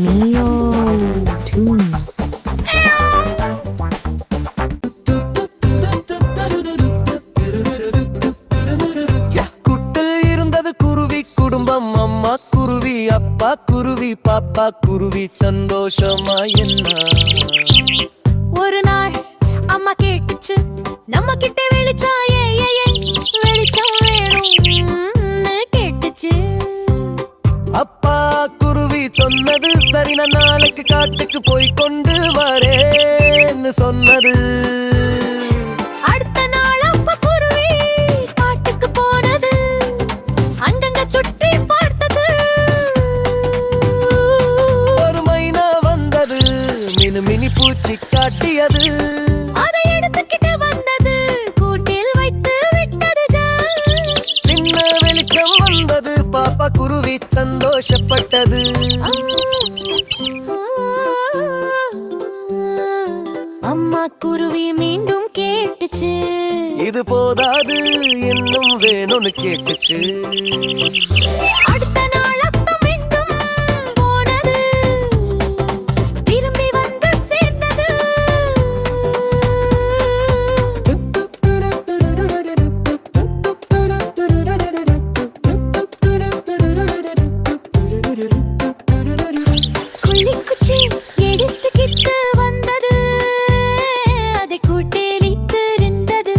Neo Tunes. குட்டில் இருந்தது குருவி குடும்பம். அம்மா குருவி, அப்பா குருவி, பாப்பா குருவி. சந்தோஷமா என்ன? ஒரு நாள் அம்மா கேட்டுச்சு, நம்ம கிட்ட வெளிச்சம் வெளிச்சம் வேணும்னு கேட்டுச்சு. அப்பா குருவி சொன்னது சரி, நான் நாளைக்கு காட்டுக்கு போய் கொண்டு வரேன்னு சொன்னது. அடுத்த நாள் அப்பா குருவி காட்டுக்கு போனது, அங்கங்க சுற்றி பார்த்தது. ஒரு மைனா வந்தது, மினி பூச்சி காட்டியது. அதை எடுத்துக்கிட்டு வந்தது, கூட்டில் வைத்து விட்டது. சின்ன வெளிச்சம் வந்தது, பாப்பா குருவி சந்தோஷப்பட்டது. அம்மா குருவி மீண்டும் கேட்டுச்சு, இது போதாது இன்னும் வேணும்னு கேட்டுச்சு. அடுத்த நாள் அப்பா மீண்டும் போனது, திரும்பி வந்து சேர்ந்தது. குச்சி எடுத்துக்கிட்டு வந்தது, அதை கூட்டேலித்திருந்தது.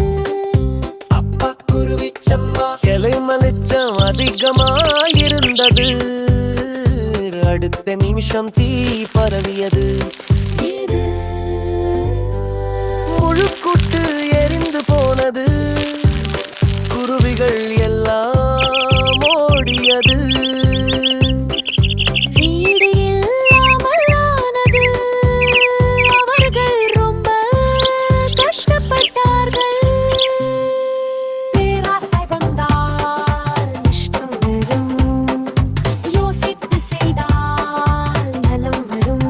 அப்பா குருவி சம்மா இலை மலிச்சம் அதிகமாயிருந்தது. அடுத்த நிமிஷம் தீ பரவியது. முழு கூட்டு எரிந்து போனது. குருவிகள் எல்லாம் ஓடியது. வீடு இல்லாமல் ஆனது, அவர்கள் ரொம்ப கஷ்டப்பட்டார்கள். பேராசை வந்தால் நஷ்டம் வரும், யோசித்து செய்தால் நலம் வரும்.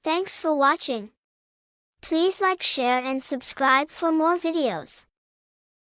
Thanks for watching. Please like, share and subscribe for more videos.